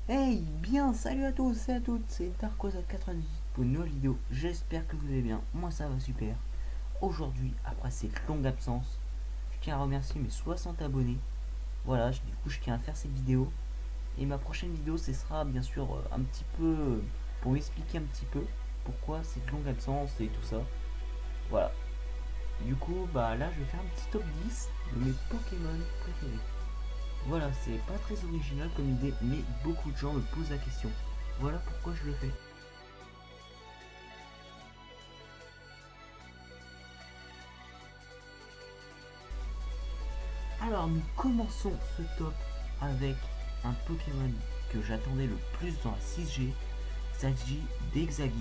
Hey, bien, salut à tous et à toutes, c'est Darkoza98 pour une nouvelle vidéo. J'espère que vous allez bien, moi ça va super. Aujourd'hui, après cette longue absence, je tiens à remercier mes 60 abonnés. Voilà, du coup je tiens à faire cette vidéo. Et ma prochaine vidéo, ce sera bien sûr un petit peu pour m'expliquer un petit peu pourquoi cette longue absence et tout ça. Voilà. Du coup, bah là je vais faire un petit top 10 de mes Pokémon préférés. Voilà, c'est pas très original comme idée, mais beaucoup de gens me posent la question. Voilà pourquoi je le fais. Alors nous commençons ce top avec un Pokémon que j'attendais le plus dans la 6G. Il s'agit d'Exagid.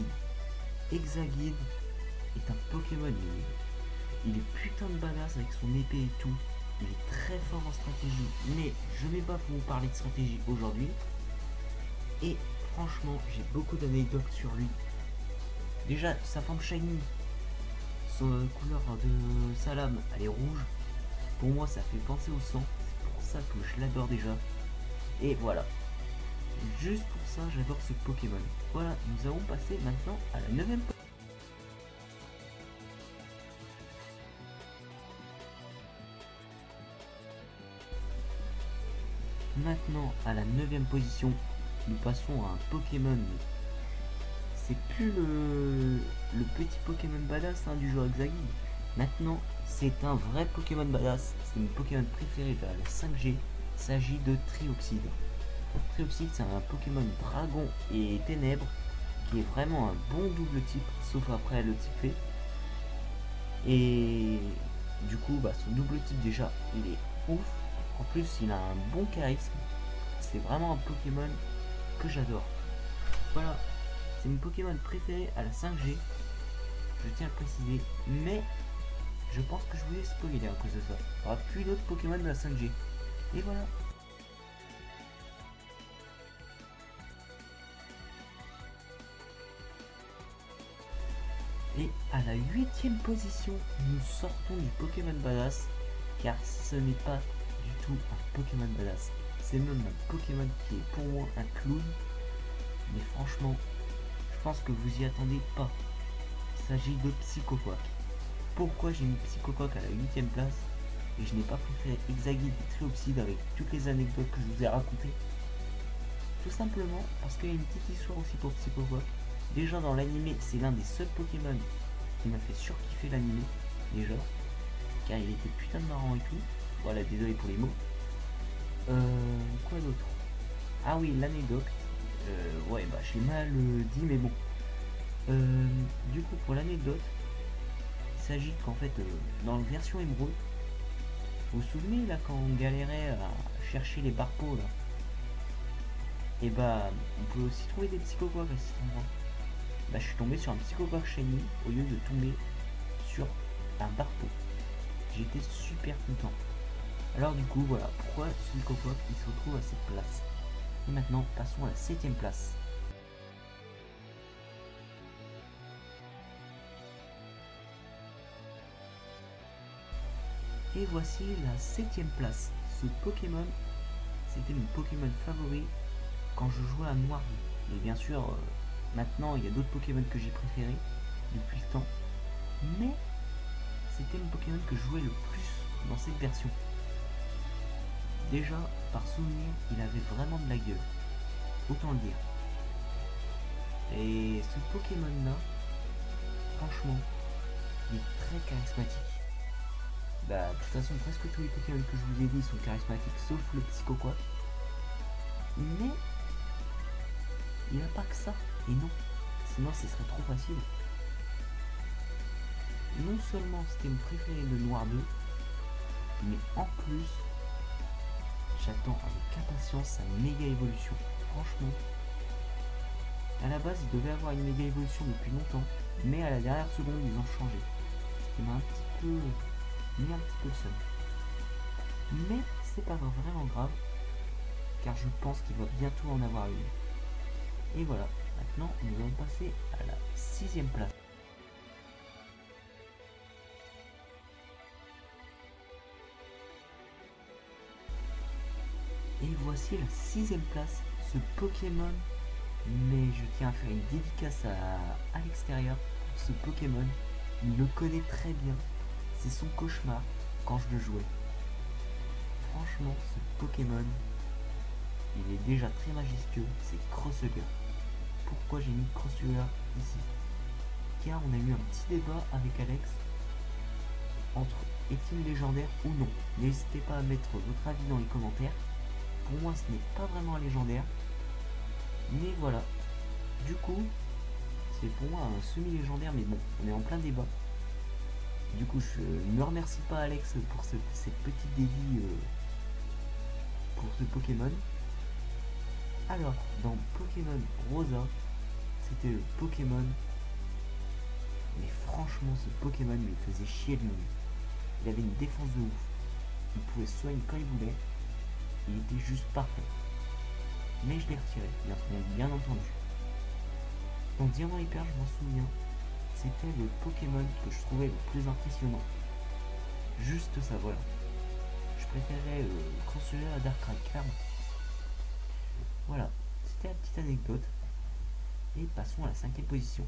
Exagid est un Pokémon, il est putain de badass avec son épée et tout. Il est très fort en stratégie, mais je ne vais pas vous parler de stratégie aujourd'hui. Et franchement, j'ai beaucoup d'anecdotes sur lui. Déjà, sa forme shiny, son couleur de sa lame, elle est rouge. Pour moi, ça fait penser au sang. C'est pour ça que je l'adore déjà. Et voilà. Juste pour ça, j'adore ce Pokémon. Voilà, nous allons passer maintenant à la 9ème position. Maintenant, à la 9ème position, nous passons à un Pokémon. C'est plus le petit Pokémon badass du jeu Exagid. Maintenant, c'est un vrai Pokémon badass. C'est mon Pokémon préféré de la 5G. Il s'agit de Trioxide. Trioxide, c'est un Pokémon dragon et ténèbres qui est vraiment un bon double type, sauf après le type fée. Et du coup, bah, son double type déjà, il est ouf. En plus, il a un bon charisme. C'est vraiment un Pokémon que j'adore. Voilà, c'est mon Pokémon préféré à la 5G. Je tiens à le préciser, mais je pense que je vous ai spoilé à cause de ça. Il n'y aura plus d'autres Pokémon de la 5G. Et voilà. Et à la 8ème position, nous sortons du Pokémon badass, car ce n'est pas du tout un Pokémon badass. C'est même un Pokémon qui est pour moi un clown. Mais franchement, je pense que vous y attendez pas. Il s'agit de Psychoquack. Pourquoi j'ai mis Psychoquack à la 8ème place et je n'ai pas préféré Exagid et Trioxide avec toutes les anecdotes que je vous ai racontées? Tout simplement parce qu'il y a une petite histoire aussi pour Psychoquack. Déjà dans l'animé, c'est l'un des seuls Pokémon qui m'a fait surkiffer l'animé, déjà, car il était putain de marrant et tout. Voilà, désolé pour les mots. Quoi d'autre? Ah oui, l'anecdote. Ouais, bah je l'ai mal dit, mais bon. Du coup, pour l'anecdote, il s'agit qu'en fait, dans la version émeraude, vous vous souvenez là quand on galérait à chercher les barpeaux là? Et bah, on peut aussi trouver des Psychoquack à cet endroit. Bah, je suis tombé sur un Psychoquack shiny au lieu de tomber sur un barpeau. J'étais super content. Alors du coup, voilà pourquoi ce Psychoquack il se retrouve à cette place. Et maintenant, passons à la 7ème place. Et voici la 7ème place. Ce Pokémon, c'était mon Pokémon favori quand je jouais à Noir. Et bien sûr, maintenant il y a d'autres Pokémon que j'ai préférés depuis le temps. Mais c'était mon Pokémon que je jouais le plus dans cette version. Déjà, par souvenir, il avait vraiment de la gueule. Autant le dire. Et ce Pokémon là, franchement, il est très charismatique. Bah, de toute façon, presque tous les Pokémon que je vous ai dit sont charismatiques, sauf le Psychoquack. Mais, il n'a pas que ça. Et non, sinon ce serait trop facile. Non seulement c'était mon préféré de Noir 2, mais en plus, j'attends avec impatience sa méga évolution. Franchement, à la base, il devait avoir une méga évolution depuis longtemps, mais à la dernière seconde, ils ont changé. Ce qui m'a un petit mis un petit peu le seum. Mais c'est pas vraiment grave, car je pense qu'il va bientôt en avoir une. Et voilà, maintenant nous allons passer à la 6ème place. Et voici la 6ème place, ce Pokémon. Mais je tiens à faire une dédicace à l'extérieur pour ce Pokémon. Il le connaît très bien. C'est son cauchemar quand je le jouais. Franchement, ce Pokémon, il est déjà très majestueux. C'est Crosshair. Pourquoi j'ai mis Crosshair ici? Car on a eu un petit débat avec Alex entre est-il légendaire ou non. N'hésitez pas à mettre votre avis dans les commentaires. Pour moi, ce n'est pas vraiment un légendaire. Mais voilà. Du coup, c'est pour moi un semi-légendaire, mais bon, on est en plein débat. Du coup, je ne remercie pas Alex pour cette petite délit pour ce Pokémon. Alors, dans Pokémon Rosa, c'était le Pokémon. Mais franchement, ce Pokémon lui faisait chier de lui. Il avait une défense de ouf. Il pouvait se soigner quand il voulait. Il était juste parfait. Mais je l'ai retiré, bien entendu. Dans Diamant et Perle, je m'en souviens, c'était le Pokémon que je trouvais le plus impressionnant. Juste ça, voilà. Je préférais Crosshair à Darkrai, clairement. Voilà, c'était la petite anecdote. Et passons à la 5ème position.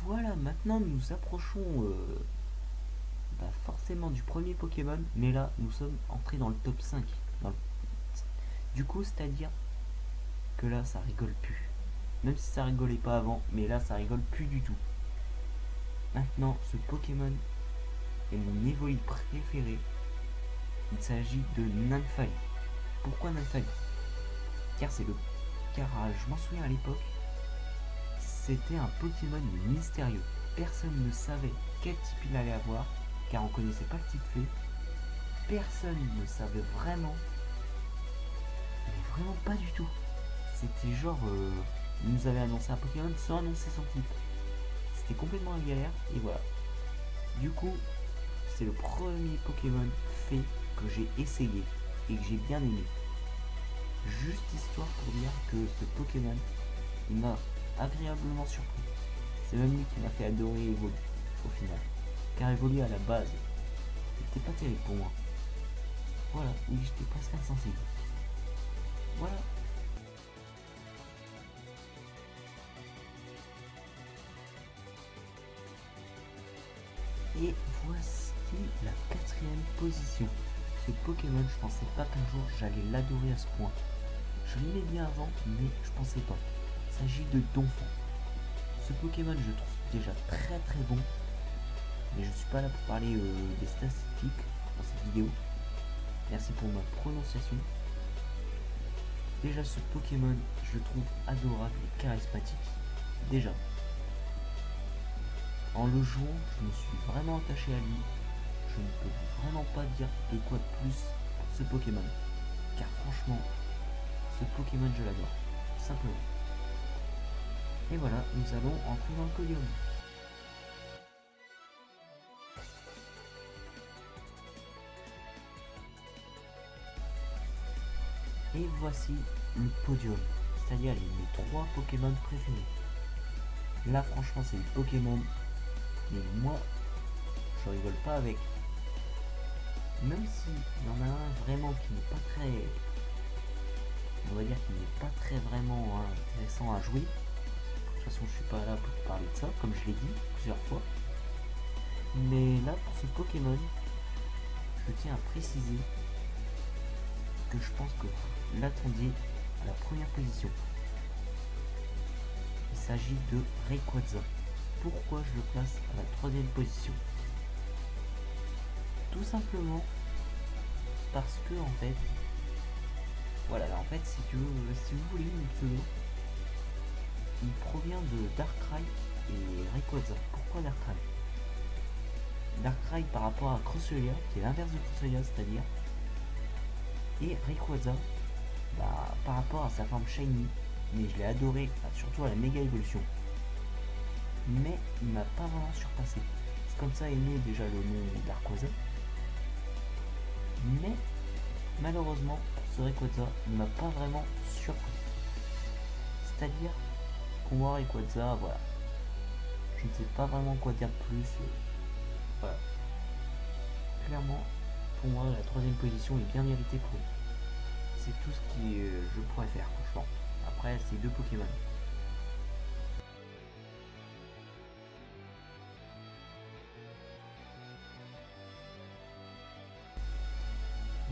Voilà, maintenant nous nous approchons forcément du premier Pokémon, mais là nous sommes entrés dans le top 5. Du coup, c'est-à-dire que là ça rigole plus. Même si ça rigolait pas avant, mais là ça rigole plus du tout. Maintenant, ce Pokémon est mon Evoli préféré. Il s'agit de Nymphali. Pourquoi Nymphali? Car je m'en souviens à l'époque, c'était un Pokémon mystérieux. Personne ne savait quel type il allait avoir, car on connaissait pas le type fée. Personne ne savait vraiment, mais vraiment pas du tout. C'était genre, ils nous avaient annoncé un Pokémon sans annoncer son type. C'était complètement la galère, et voilà. Du coup, c'est le premier Pokémon fée que j'ai essayé, et que j'ai bien aimé. Juste histoire pour dire que ce Pokémon, il m'a agréablement surpris. C'est même lui qui m'a fait adorer Evoli, au final. Car Evoli à la base, c'était pas terrible pour moi. Voilà, oui, j'étais presque insensible. Voilà. Et voici la 4ème position. Ce Pokémon, je pensais pas qu'un jour j'allais l'adorer à ce point. Je l'aimais bien avant, mais je pensais pas. Il s'agit de Donphan. Ce Pokémon, je le trouve déjà très très bon. Mais je suis pas là pour parler des statistiques dans cette vidéo. Merci pour ma prononciation. Déjà, ce Pokémon, je le trouve adorable et charismatique. Déjà. En le jouant, je me suis vraiment attaché à lui. Je ne peux vraiment pas dire de quoi de plus pour ce Pokémon. Car franchement, ce Pokémon, je l'adore. Tout simplement. Et voilà, nous allons entrer dans le podium. Et voici le podium, c'est-à-dire mes 3 Pokémon préférés. Là franchement c'est des Pokémon, mais moi je rigole pas avec. Même s'il y en a un vraiment qui n'est pas très, on va dire qu'il n'est pas très vraiment intéressant à jouer. De toute façon je suis pas là pour parler de ça, comme je l'ai dit plusieurs fois. Mais là pour ce Pokémon, je tiens à préciser que je pense que vous l'attendiez à la première position. Il s'agit de Rayquaza. Pourquoi je le place à la 3ème position? Tout simplement parce que en fait, voilà, en fait si vous voulez une pseudo, il provient de Darkrai et Rayquaza. Pourquoi Darkrai? Darkrai par rapport à Crosshair, qui est l'inverse de Crosshair, c'est-à-dire, et Rayquaza par rapport à sa forme shiny, mais je l'ai adoré, surtout à la méga évolution. Mais il m'a pas vraiment surpassé. C'est comme ça est né déjà le nom d'Arquaza. Mais malheureusement, ce Rayquaza ne m'a pas vraiment surpris. C'est-à-dire pour moi Rayquaza, voilà. Je ne sais pas vraiment quoi dire de plus. Voilà. Clairement, pour moi, la troisième position est bien méritée pour lui. C'est tout ce que je pourrais faire, franchement. Après, c'est deux Pokémon.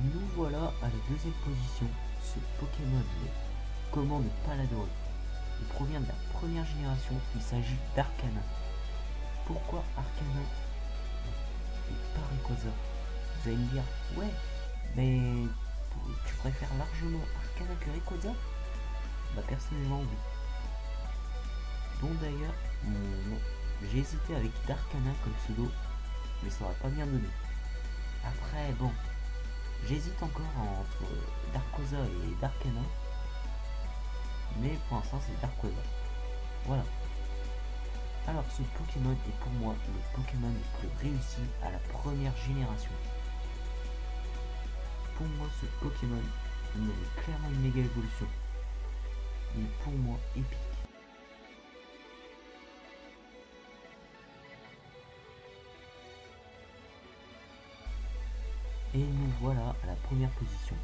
Nous voilà à la deuxième position. Ce Pokémon, comment ne pas l'adorer? Il provient de la première génération, il s'agit d'Arcana. Pourquoi Arcana et pas Rayquaza? Vous allez me dire, ouais, mais tu préfères largement Arcana que Rayquaza? Bah personnellement oui. Bon d'ailleurs, j'ai hésité avec Darkana comme pseudo, mais ça aurait pas bien donné. Après, bon, j'hésite encore entre Darkoza et Darkana, mais pour l'instant c'est Darkoza. Voilà. Alors ce Pokémon est pour moi le Pokémon le plus réussi à la première génération. Pour moi ce Pokémon, il est clairement une méga évolution. Il est pour moi épique. Et nous voilà à la première position.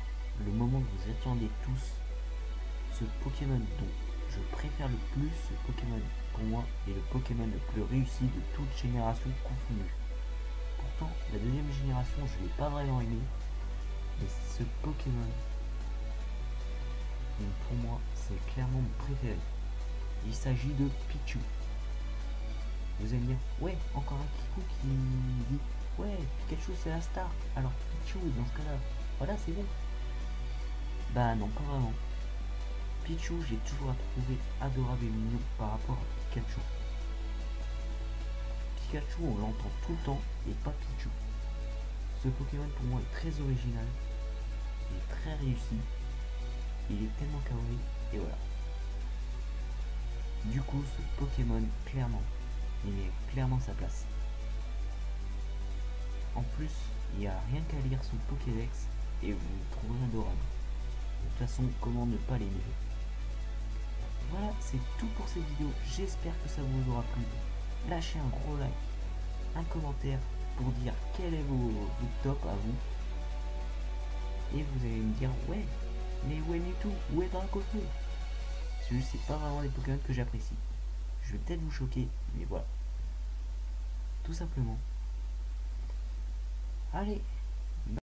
Le moment que vous attendez tous. Ce Pokémon dont je préfère le plus, ce Pokémon pour moi est le Pokémon le plus réussi de toute génération confondue. Pourtant, la deuxième génération, je ne l'ai pas vraiment aimé, mais ce Pokémon, pour moi, c'est clairement mon préféré. Il s'agit de Pichu. Vous allez me dire, ouais, encore un Kiku qui dit, ouais, Pikachu c'est la star, alors Pichu dans ce cas-là, voilà, c'est bon. Bah non, pas vraiment. Pichu, j'ai toujours trouvé adorable et mignon par rapport à Pikachu. Pikachu, on l'entend tout le temps et pas Pichu. Ce Pokémon pour moi est très original, il est très réussi, il est tellement kawaii et voilà. Du coup, ce Pokémon, clairement, il met clairement sa place. En plus, il n'y a rien qu'à lire son Pokédex et vous le trouverez adorable. De toute façon, comment ne pas l'aimer? Voilà, c'est tout pour cette vidéo. J'espère que ça vous aura plu. Lâchez un gros like, un commentaire pour dire quel est vos top à vous. Et vous allez me dire, ouais, mais où est Mewtwo? Où est Dracofeu? C'est pas vraiment des Pokémon que j'apprécie. Je vais peut-être vous choquer, mais voilà. Tout simplement. Allez,